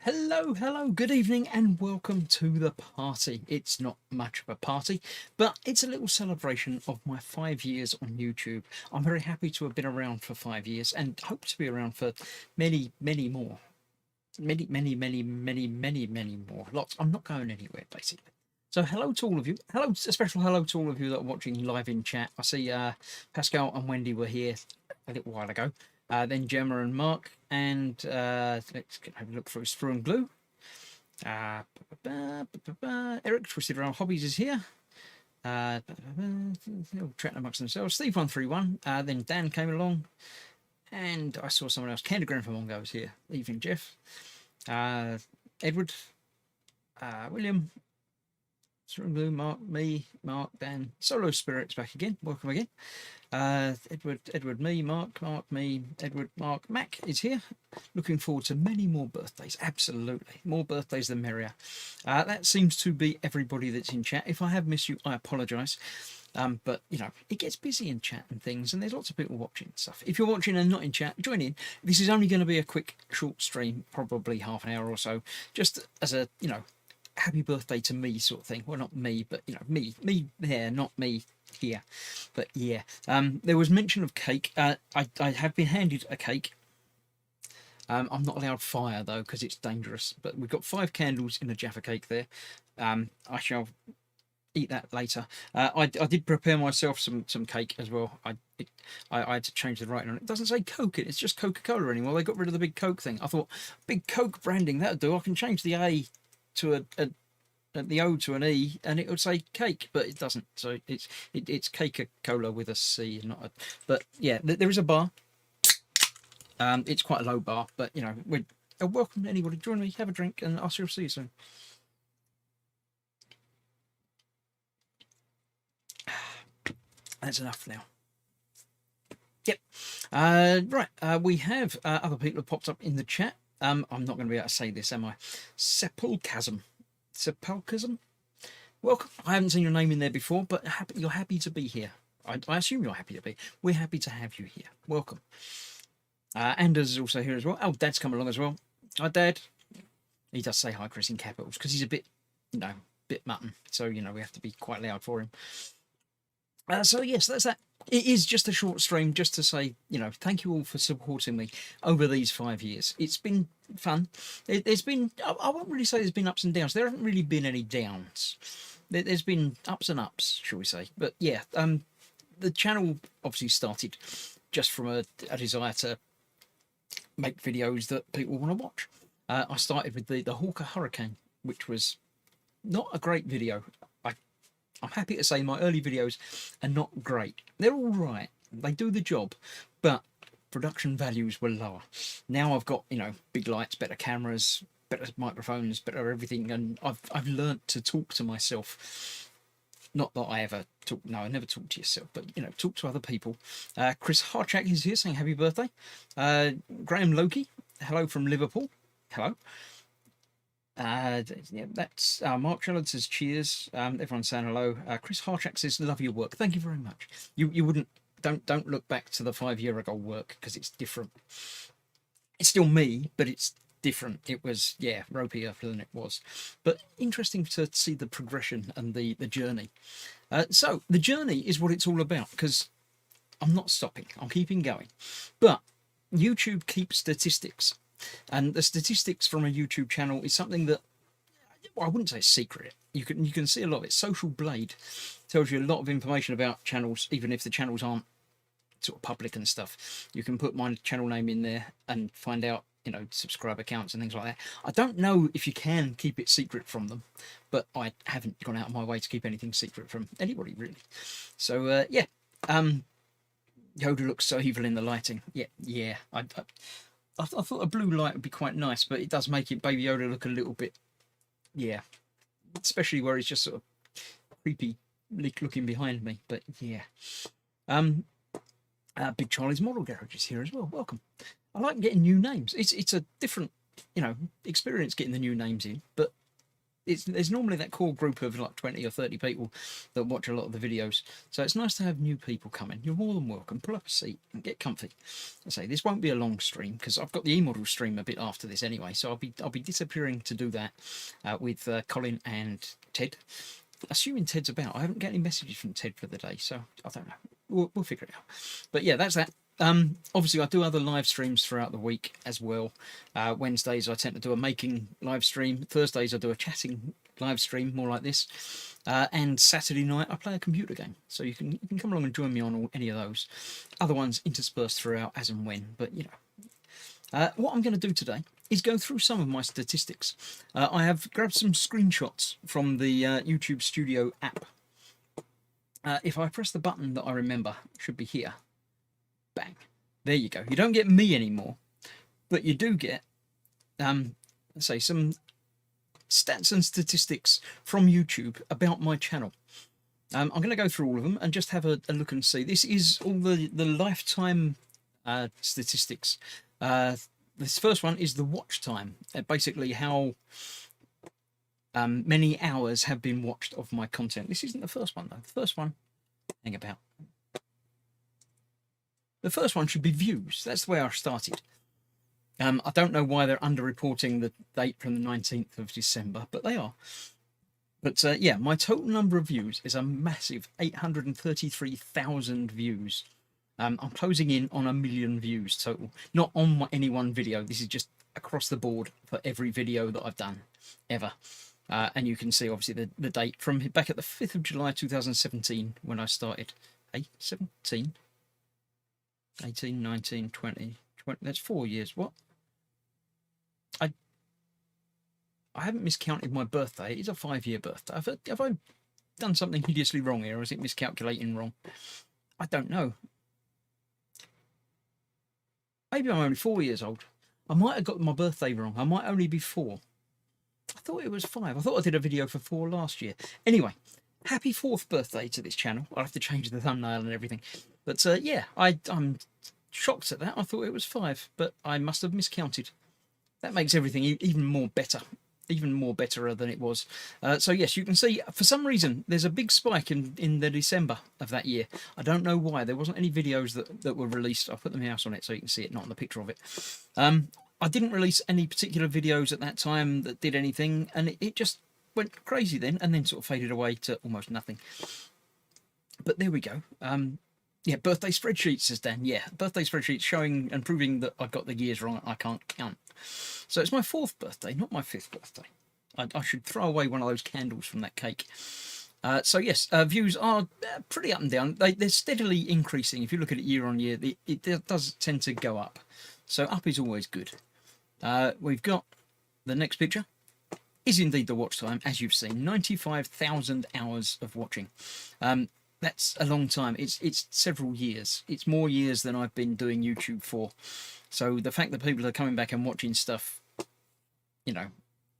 Hello, good evening, and welcome to the party. It's not much of a party, but it's a little celebration of my 5 years on YouTube. I'm very happy to have been around for 5 years and hope to be around for many more. Many more. Lots. I'm not going anywhere, basically. So, hello to all of you. Hello, a special hello to all of you that are watching live in chat. I see Pascal and Wendy were here a little while ago. Then Gemma and Mark, and let's have a look through Sprue and Glue. Eric, Twisted Round Hobbies is here. Chatting amongst themselves. Steve131. Then Dan came along, and I saw someone else. Candygram from Mongo was here. Evening, Jeff. Edward. William. Sprue and Glue. Mark. Me. Mark. Dan. Solo Spirits back again. Welcome again. Edward, me, Mark, me, Edward, Mark, Mac is here. Looking forward to many more birthdays. Absolutely. More birthdays the merrier. That seems to be everybody that's in chat. If I have missed you, I apologise. But, you know, it gets busy in chat and things, and there's lots of people watching stuff. If you're watching and not in chat, join in. This is only going to be a quick, short stream, probably half an hour or so, just as a, you know, happy birthday to me sort of thing. Well, not me, but, you know, me there, not me here. But yeah, there was mention of cake. I have been handed a cake. I'm not allowed fire though because it's dangerous, but we've got 5 candles in a Jaffa cake there. I shall eat that later. I did prepare myself some cake as well. I had to change the writing on it. It doesn't say Coke, it's just Coca-Cola anymore. They got rid of the big Coke thing. I thought big Coke branding, that'll do. I can change the A to the O to an E, and it would say cake, but it doesn't. So it's Coca-Cola with a C, not a. But yeah, there is a bar. It's quite a low bar, but you know, we're welcome anybody. Join me, have a drink, and I'll see you soon. That's enough now. Yep. Right. We have other people have popped up in the chat. I'm not going to be able to say this, am I? Sepulchasm. Welcome. I haven't seen your name in there before, but you're happy to be here. I assume you're happy to be. We're happy to have you here. Welcome. Anders is also here as well. Oh, Dad's come along as well. Hi, Dad. He does say hi, Chris, in capitals because he's a bit, you know, bit mutton. So, you know, we have to be quite loud for him. So, yes, that's that. It is just a short stream just to say, you know, thank you all for supporting me over these 5 years. It's been fun. There's been, I won't really say there's been ups and downs. There haven't really been any downs. There's been ups and ups, shall we say. But yeah, the channel obviously started just from a desire to make videos that people want to watch. I started with the Hawker Hurricane, which was not a great video. I'm happy to say my early videos are not great. They're all right. They do the job, but production values were lower. Now I've got, you know, big lights, better cameras, better microphones, better everything, and I've learnt to talk to myself. Not that I ever talk. No, I never talk to yourself, but you know, talk to other people. Chris Harchak is here saying happy birthday. Graham Loki, hello from Liverpool. Hello. Yeah, that's Mark Shellard says cheers. Everyone's saying hello. Chris Harchak says love your work. Thank you very much. You wouldn't don't look back to the 5 year ago work because it's different. It's still me, but it's different. It was, yeah, ropier than it was, but interesting to see the progression and the journey. So the journey is what it's all about because I'm not stopping. I'm keeping going, but YouTube keeps statistics. And the statistics from a YouTube channel is something that, well, I wouldn't say secret. You can see a lot of it. Social Blade tells you a lot of information about channels, even if the channels aren't sort of public and stuff. You can put my channel name in there and find out, you know, subscriber counts and things like that. I don't know if you can keep it secret from them, but I haven't gone out of my way to keep anything secret from anybody really. So yeah, Yoda looks so evil in the lighting. Yeah. I thought a blue light would be quite nice, but it does make it Baby Yoda look a little bit, yeah, especially where he's just sort of creepy looking behind me. But yeah, Big Charlie's Model Garage is here as well. Welcome. I like getting new names. It's a different, you know, experience getting the new names in, but there's normally that core group of like 20 or 30 people that watch a lot of the videos. So it's nice to have new people come in. You're more than welcome. Pull up a seat and get comfy. I say this won't be a long stream because I've got the e-model stream a bit after this anyway. So I'll be disappearing to do that with Colin and Ted. Assuming Ted's about. I haven't got any messages from Ted for the day, so I don't know. We'll figure it out. But yeah, that's that. Obviously, I do other live streams throughout the week as well. Wednesdays, I tend to do a making live stream. Thursdays, I do a chatting live stream, more like this. And Saturday night, I play a computer game. So you can come along and join me on any of those. Other ones interspersed throughout as and when. But, you know. What I'm going to do today is go through some of my statistics. I have grabbed some screenshots from the YouTube Studio app. If I press the button that I remember, it should be here. Bang. There you go. You don't get me anymore, but you do get, let's say, some stats and statistics from YouTube about my channel. I'm going to go through all of them and just have a look and see. This is all the lifetime statistics. This first one is the watch time, basically how many hours have been watched of my content. This isn't the first one, though. The first one, hang about. The first one should be views. That's the way I started. I don't know why they're underreporting the date from the 19th of December, but they are. But yeah, my total number of views is a massive 833,000 views. I'm closing in on 1 million views total. Not on any one video. This is just across the board for every video that I've done, ever. And you can see, obviously, the date from back at the 5th of July 2017 when I started. 17? 18, 19, 20, that's 4 years. What? I haven't miscounted my birthday. It's a 5-year birthday. Have I done something hideously wrong here, or is it miscalculating wrong? I don't know. Maybe I'm only 4 years old. I might have got my birthday wrong. I might only be 4. I thought it was 5. I thought I did a video for 4 last year. Anyway, happy 4th birthday to this channel. I'll have to change the thumbnail and everything. But yeah, I'm shocked at that. I thought it was 5, but I must have miscounted. That makes everything even more better. Even more better than it was. So yes, you can see, for some reason, there's a big spike in the December of that year. I don't know why. There wasn't any videos that were released. I'll put the mouse on it so you can see it, not on the picture of it. I didn't release any particular videos at that time that did anything, and it just went crazy then, and then sort of faded away to almost nothing. But there we go. Yeah, birthday spreadsheet, says Dan. Yeah, birthday spreadsheet showing and proving that I got the years wrong. I can't count. So it's my 4th birthday, not my 5th birthday. I should throw away one of those candles from that cake. So yes, views are pretty up and down. They're steadily increasing. If you look at it year on year, it does tend to go up. So up is always good. We've got the next picture. Is indeed the watch time, as you've seen, 95,000 hours of watching. That's a long time. It's several years. It's more years than I've been doing YouTube for. So the fact that people are coming back and watching stuff, you know,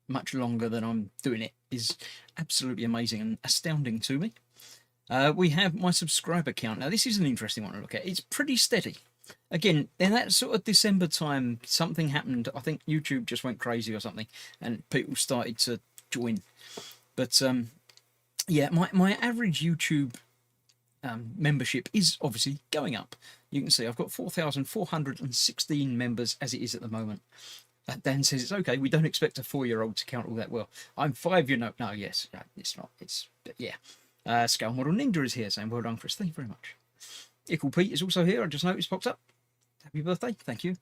much longer than I'm doing it is absolutely amazing and astounding to me. We have my subscriber count. Now, this is an interesting one to look at. It's pretty steady. Again, in that sort of December time, something happened. I think YouTube just went crazy or something, and people started to join. But yeah, my average YouTube membership is obviously going up. You can see I've got 4,416 members as it is at the moment. Dan says it's okay. We don't expect a 4-year-old to count all that well. I'm 5, you know. No, yes, it's not. It's yeah. Scale Model Ninja is here saying well done, Chris. Thank you very much. Ickle Pete is also here. I just noticed pops up. Happy birthday. Thank you.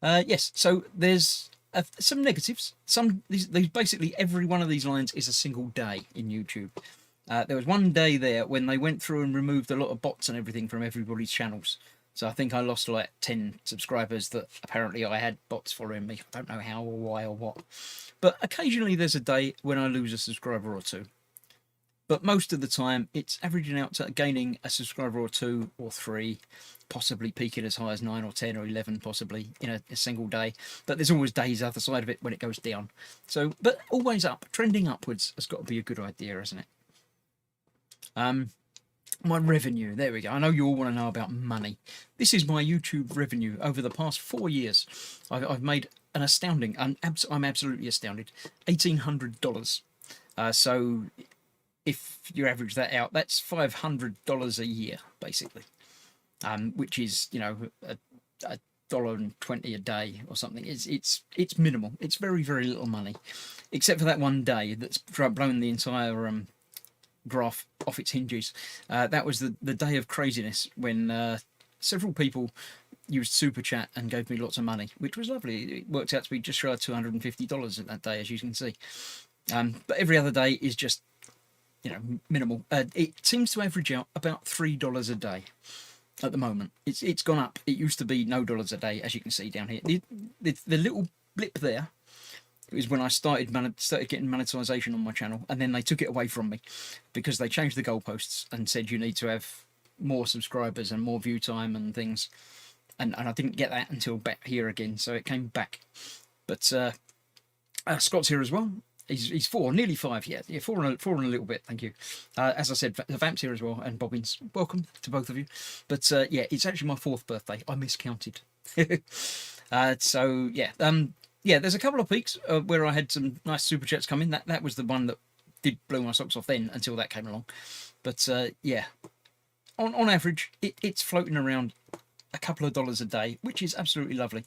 Yes. So there's some negatives. These basically every one of these lines is a single day in YouTube. There was one day there when they went through and removed a lot of bots and everything from everybody's channels. So I think I lost like 10 subscribers that apparently I had bots following me. I don't know how or why or what. But occasionally there's a day when I lose a subscriber or 2. But most of the time it's averaging out to gaining a subscriber or 2 or 3, possibly peaking as high as 9 or 10 or 11 possibly in a single day. But there's always days either side of it when it goes down. So, but always up, trending upwards has got to be a good idea, hasn't it? My revenue, there we go. I know you all want to know about money. This is my YouTube revenue over the past 4 years. I've made an astounding, I'm absolutely astounded, $1,800. So if you average that out, that's $500 a year, basically, which is, you know, a $1.20 a day or something. It's minimal. It's very, very little money, except for that one day that's blown the entire graph off its hinges. That was the day of craziness when several people used Super Chat and gave me lots of money, which was lovely. It worked out to be just shy of $250 at that day, as you can see. But every other day is just, you know, minimal. It seems to average out about $3 a day at the moment. It's gone up. It used to be no dollars a day, as you can see down here. The little blip there is when I started getting monetization on my channel, and then they took it away from me because they changed the goalposts and said you need to have more subscribers and more view time and things. And I didn't get that until back here again, so it came back. But Scott's here as well. He's nearly 5, yeah, four and a little bit. Thank you. As I said, Vamp's here as well, and Bobbins. Welcome to both of you. But yeah, it's actually my 4th birthday. I miscounted. So yeah, yeah. There's a couple of peaks where I had some nice super chats come in. That was the one that did blow my socks off then until that came along. But yeah, on average, it's floating around a couple of dollars a day, which is absolutely lovely.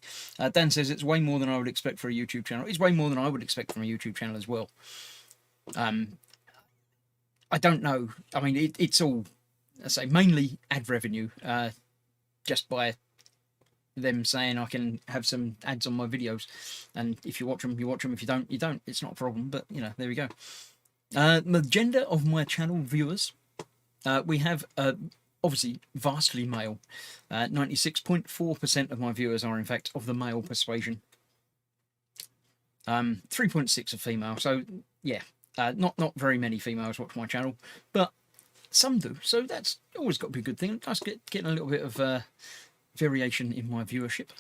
Dan says it's way more than I would expect for a YouTube channel. It's way more than I would expect from a YouTube channel as well. I don't know. I mean, it's all, I say, mainly ad revenue, just by them saying I can have some ads on my videos, and if you watch them, you watch them. If you don't, you don't. It's not a problem. But you know, there we go. The gender of my channel viewers, we have obviously vastly male. 96.4% of my viewers are in fact of the male persuasion. 3.6 are female. So yeah, not very many females watch my channel, but some do. So that's always got to be a good thing. Nice getting a little bit of variation in my viewership.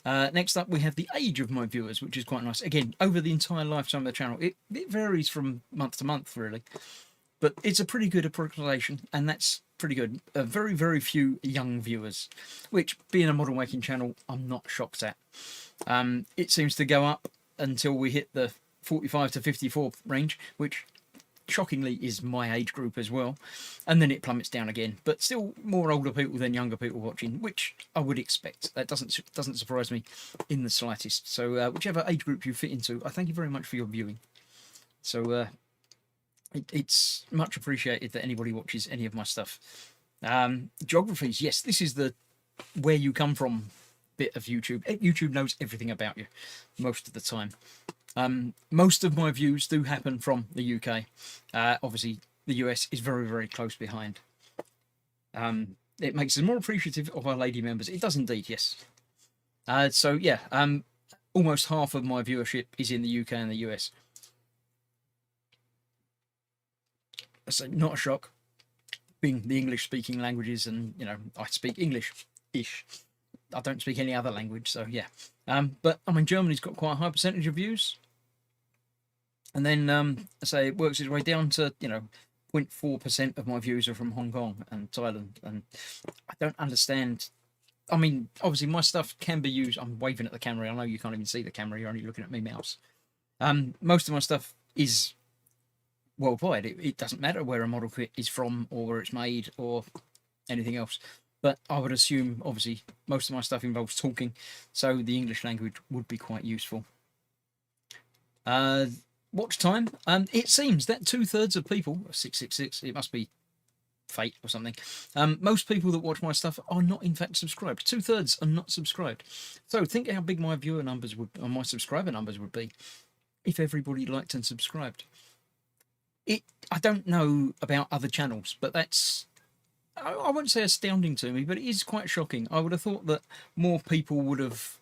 Next up, we have the age of my viewers, which is quite nice. Again, over the entire lifetime of the channel, it varies from month to month, really. But it's a pretty good approximation, and that's pretty good. Very, very few young viewers, which, being a model making channel, I'm not shocked at. It seems to go up until we hit the 45 to 54 range, which shockingly is my age group as well, and then it plummets down again. But still more older people than younger people watching, which I would expect. That doesn't surprise me in the slightest. So whichever age group you fit into, I thank you very much for your viewing. So it's much appreciated that anybody watches any of my stuff. Geographies, yes, this is the where you come from bit of YouTube. YouTube knows everything about you most of the time. Most of my views do happen from the UK. Obviously, the US is very, very close behind. It makes us more appreciative of our lady members. It does indeed, yes. So yeah, almost half of my viewership is in the UK and the US. So not a shock, being the English-speaking languages, and you know, I speak English-ish. I don't speak any other language, so yeah. But I mean, Germany's got quite a high percentage of views, and then I say it works its way down to, you know, 0.4% of my views are from Hong Kong and Thailand, and I don't understand. I mean, obviously my stuff can be used. I'm waving at the camera. I know you can't even see the camera. You're only looking at me mouse. Most of my stuff is worldwide. It doesn't matter where a model kit is from or where it's made or anything else. But I would assume, obviously, most of my stuff involves talking, so the English language would be quite useful. Watch time. It seems that 2/3 of people, 666, it must be fate or something. Most people that watch my stuff are not in fact subscribed. 2/3 are not subscribed. So think how big my viewer numbers would, or my subscriber numbers would be, if everybody liked and subscribed. I don't know about other channels, but that's, I won't say astounding to me, but it is quite shocking. I would have thought that more people would have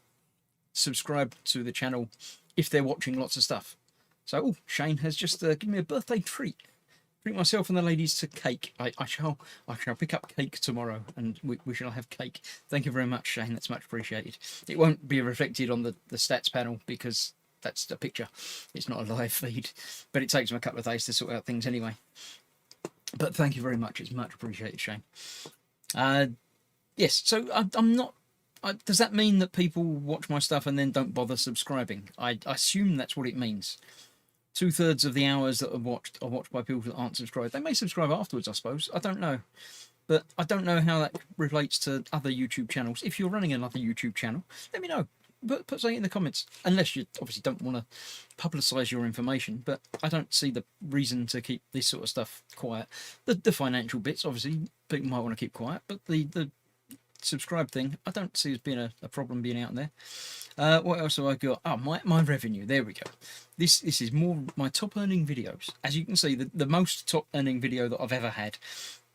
subscribed to the channel if they're watching lots of stuff. So, Shane has just given me a birthday treat. Treat myself and the ladies to cake. I shall pick up cake tomorrow, and we shall have cake. Thank you very much, Shane. That's much appreciated. It won't be reflected on the stats panel because that's a picture. It's not a live feed, but it takes them a couple of days to sort out things anyway. But thank you very much. It's much appreciated, Shane. Yes, so I'm not... does that mean that people watch my stuff and then don't bother subscribing? I assume that's what it means. 2/3 of the hours that are watched by people that aren't subscribed. They may subscribe afterwards, I suppose. I don't know. But I don't know how that relates to other YouTube channels. If you're running another YouTube channel, let me know. Put something in the comments. Unless you obviously don't want to publicise your information. But I don't see the reason to keep this sort of stuff quiet. The financial bits, obviously, people might want to keep quiet. But the subscribe thing, I don't see as being a problem being out there. What else have I got? Oh, my revenue. There we go. This is more my top earning videos. As you can see, the most top earning video that I've ever had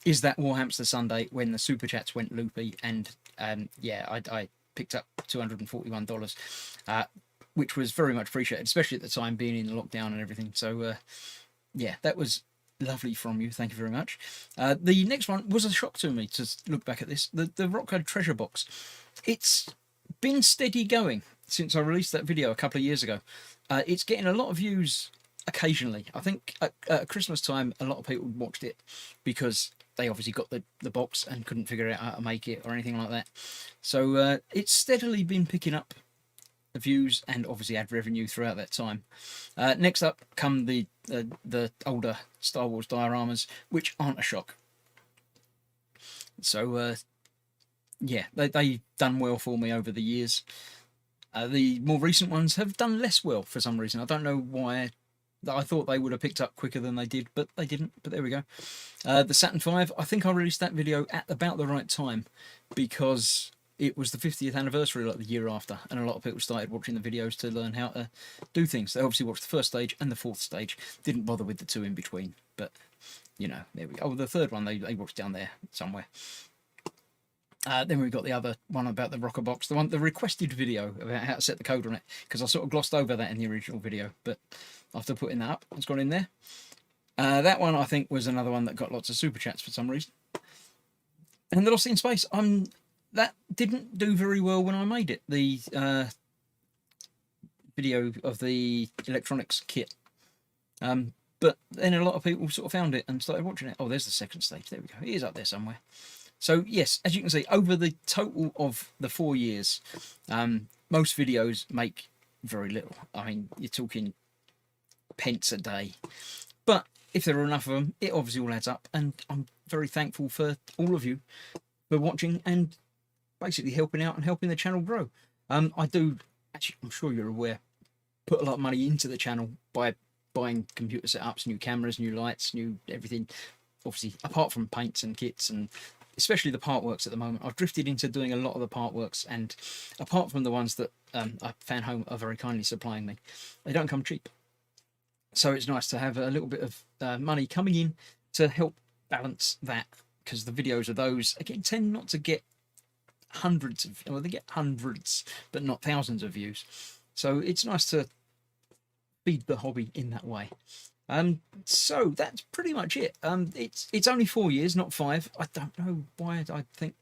is that Warhamster Sunday when the super chats went loopy, and yeah, I picked up $241, which was very much appreciated, especially at the time being in lockdown and everything. So yeah, that was lovely from you. Thank you very much. The next one was a shock to me to look back at this. The Rock Treasure Box. It's been steady going since I released that video a couple of years ago. It's getting a lot of views occasionally. I think at Christmas time, a lot of people watched it because they obviously got the box and couldn't figure out how to make it or anything like that. So it's steadily been picking up the views and obviously ad revenue throughout that time. Next up come the older Star Wars dioramas, which aren't a shock. So yeah, they've done well for me over the years. The more recent ones have done less well for some reason. I don't know why. I thought they would have picked up quicker than they did, but they didn't. But there we go. The Saturn V, I think I released that video at about the right time because it was the 50th anniversary like the year after, and a lot of people started watching the videos to learn how to do things. They obviously watched the first stage and the fourth stage, didn't bother with the two in between, but you know, there we go. Oh, the third one they watched down there somewhere. Then we've got the other one about the rocker box, the requested video about how to set the code on it, because I sort of glossed over that in the original video, but after putting that up, it's gone in there. That one I think was another one that got lots of super chats for some reason. And the Lost in Space, that didn't do very well when I made it. The video of the electronics kit. But then a lot of people sort of found it and started watching it. Oh, there's the second stage. There we go. It is up there somewhere. So yes, as you can see, over the total of the 4 years, most videos make very little. I mean, you're talking pence a day. But if there are enough of them, it obviously all adds up. And I'm very thankful for all of you for watching and basically helping out and helping the channel grow. I do, actually, I'm sure you're aware, put a lot of money into the channel by buying computer setups, new cameras, new lights, new everything. Obviously, apart from paints and kits and especially the part works at the moment. I've drifted into doing a lot of the part works, and apart from the ones that Fan Home are very kindly supplying me, they don't come cheap. So it's nice to have a little bit of money coming in to help balance that, because the videos of those, again, tend not to get hundreds of, well, they get hundreds, but not thousands of views. So it's nice to feed the hobby in that way. So that's pretty much it. It's only 4 years, not 5. I don't know why I think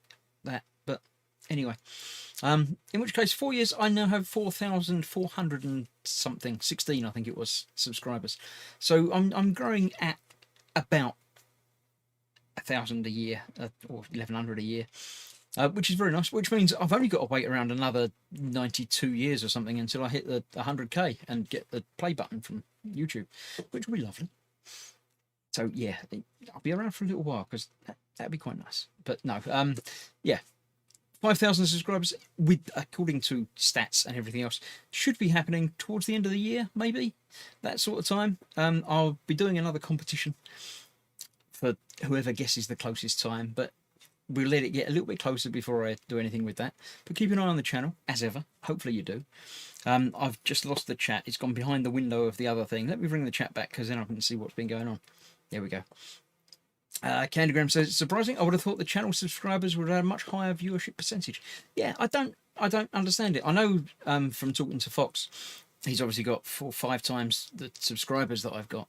that, but anyway. In which case, 4 years, I now have 4,400 and something, 16, I think it was, subscribers. So I'm growing at about 1,000 a year, or 1,100 a year, which is very nice. Which means I've only got to wait around another 92 years or something until I hit the 100k and get the play button from YouTube, which will be lovely. So yeah, I'll be around for a little while because that'd be quite nice. But no, yeah, 5,000 subscribers, with according to stats and everything else, should be happening towards the end of the year, maybe that sort of time. I'll be doing another competition for whoever guesses the closest time, but we'll let it get a little bit closer before I do anything with that. But keep an eye on the channel, as ever. Hopefully you do. I've just lost the chat. It's gone behind the window of the other thing. Let me bring the chat back, because then I can see what's been going on. There we go. Candygram says, it's surprising. I would have thought the channel subscribers would have a much higher viewership percentage. Yeah, I don't understand it. I know from talking to Fox, he's obviously got 4 or 5 times the subscribers that I've got,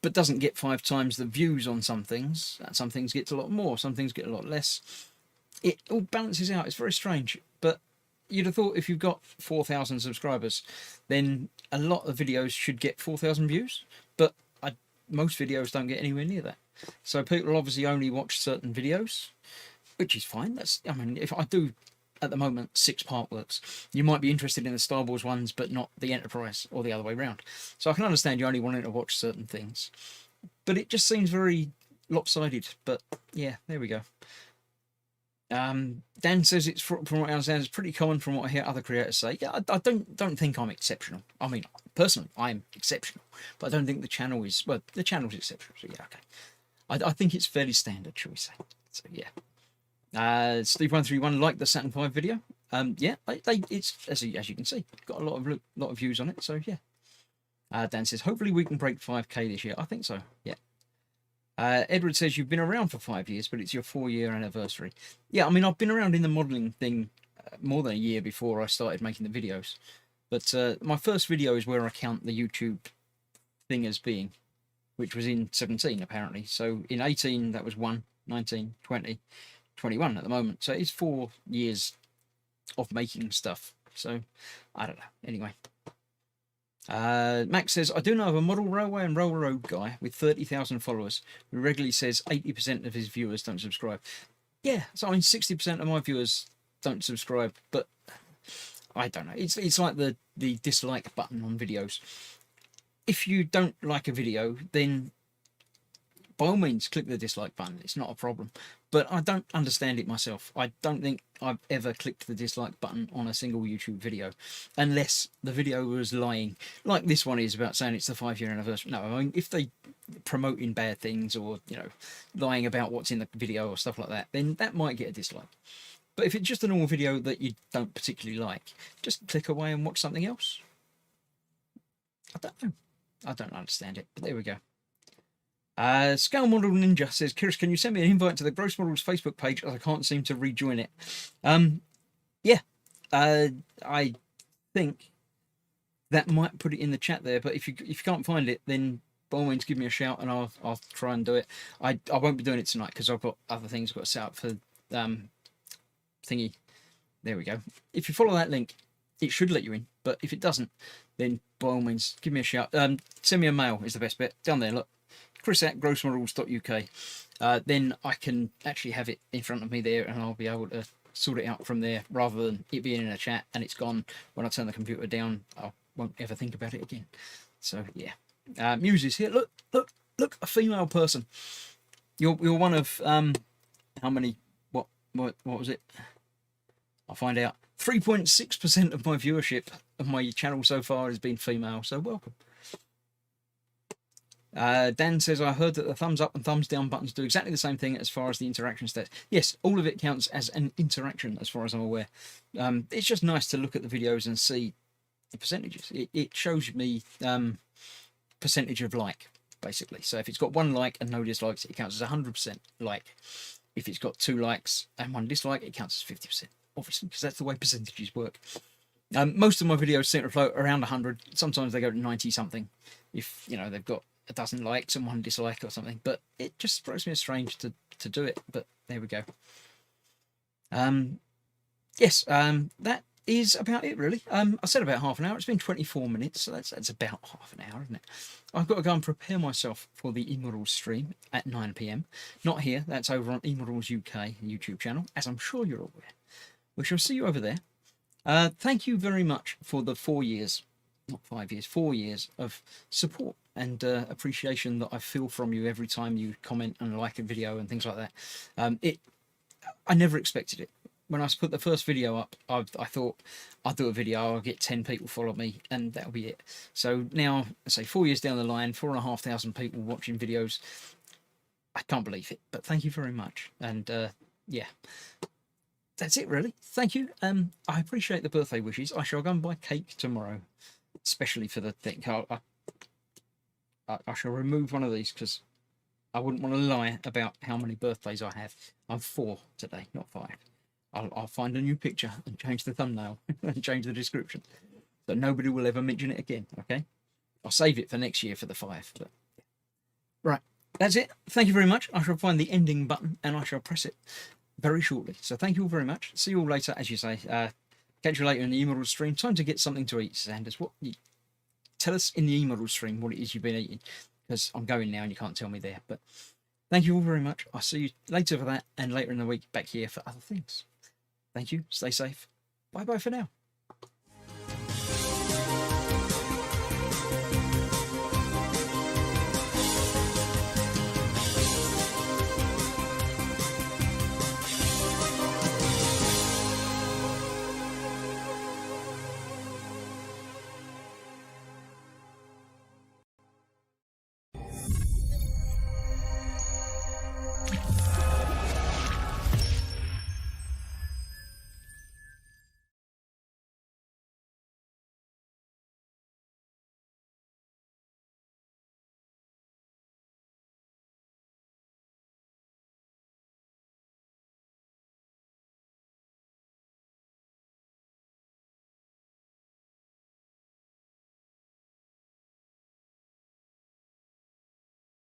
but doesn't get 5 times the views on some things. Some things get a lot more, some things get a lot less. It all balances out. It's very strange, but you'd have thought if you've got 4,000 subscribers, then a lot of videos should get 4,000 views, but most videos don't get anywhere near that. So people obviously only watch certain videos, which is fine. I mean, if I do at the moment 6-part works. You might be interested in the Star Wars ones, but not the Enterprise, or the other way around. So I can understand you only wanting to watch certain things, but it just seems very lopsided. But yeah, there we go. Dan says it's, from what I understand, it's pretty common from what I hear other creators say. Yeah, I don't think I'm exceptional. I mean, personally, I'm exceptional, but I don't think the channel is. Well, the channel's exceptional. So yeah, okay. I think it's fairly standard, shall we say? So yeah. Steve131 liked the Saturn V video. Yeah, it's as you can see, got a lot of views on it. So yeah. Dan says hopefully we can break 5K this year. I think so. Yeah. Edward says you've been around for 5 years, but it's your 4-year anniversary. Yeah, I mean, I've been around in the modelling thing more than a year before I started making the videos. But my first video is where I count the YouTube thing as being, which was in 17 apparently. So in 18 that was 1, 19, 20, 21 at the moment. So it's 4 years of making stuff. So I don't know. Anyway. Max says, I do know of a model railway and railroad guy with 30,000 followers who regularly says 80% of his viewers don't subscribe. Yeah, so I mean 60% of my viewers don't subscribe, but I don't know. It's like the dislike button on videos. If you don't like a video, then by all means click the dislike button. It's not a problem. But I don't understand it myself. I don't think I've ever clicked the dislike button on a single YouTube video, unless the video was lying, like this one is about saying it's the 5-year anniversary. No, I mean, if they promoting bad things, or, you know, lying about what's in the video or stuff like that, then that might get a dislike. But if it's just a normal video that you don't particularly like, just click away and watch something else. I don't know. I don't understand it, but there we go. Scale Model Ninja says, Chris, can you send me an invite to the Gross Models Facebook page, as I can't seem to rejoin it? Yeah, I think that might put it in the chat there, but if you can't find it, then by all means give me a shout and I'll try and do it. I won't be doing it tonight because I've got other things I've got to set up for thingy. There we go. If you follow that link, it should let you in, but if it doesn't, then by all means give me a shout. Send me a mail is the best bet. Down there, look. chris@grossmodels.uk. Then I can actually have it in front of me there, and I'll be able to sort it out from there, rather than it being in a chat and it's gone when I turn the computer down. I won't ever think about it again. So yeah. Muses here. Look, a female person. You're one of how many? What was it? I'll find out. 3.6% of my viewership of my channel so far has been female. So welcome. Dan says, I heard that the thumbs up and thumbs down buttons do exactly the same thing as far as the interaction stats. Yes, all of it counts as an interaction as far as I'm aware. It's just nice to look at the videos and see the percentages. It shows me percentage of like, basically. So if it's got 1 like and no dislikes, it counts as 100% like. If it's got 2 likes and 1 dislike, it counts as 50%, obviously, because that's the way percentages work. Most of my videos seem to float around 100. Sometimes they go to 90 something if, you know, they've got a dozen likes and 1 dislike or something, but it just strikes me as strange to do it. But there we go. Yes, that is about it, really. I said about half an hour. It's been 24 minutes, so that's about half an hour, isn't it? I've got to go and prepare myself for the eModels stream at 9 PM. Not here. That's over on eModels UK YouTube channel, as I'm sure you're aware. We shall see you over there. Thank you very much for the 4 years, not 5 years, 4 years of support and appreciation that I feel from you every time you comment and like a video and things like that. I never expected it. When I put the first video up, I thought I'll do a video, I'll get 10 people follow me, and that'll be it. So now, say 4 years down the line, 4,500 people watching videos. I can't believe it, but thank you very much. And yeah, that's it, really. Thank you. I appreciate the birthday wishes. I shall go and buy cake tomorrow, especially for the thing. I shall remove one of these because I wouldn't want to lie about how many birthdays I have. I'm 4 today, not 5. I'll find a new picture and change the thumbnail and change the description, so nobody will ever mention it again. Okay, I'll save it for next year for the 5. But right, that's it. Thank you very much. I shall find the ending button and I shall press it very shortly. So thank you all very much. See you all later, as you say. Catch you later in the eModels stream. Time to get something to eat, Sanders. Tell us in the eModels stream what it is you've been eating, because I'm going now and you can't tell me there. But thank you all very much. I'll see you later for that, and later in the week back here for other things. Thank you. Stay safe. Bye bye for now.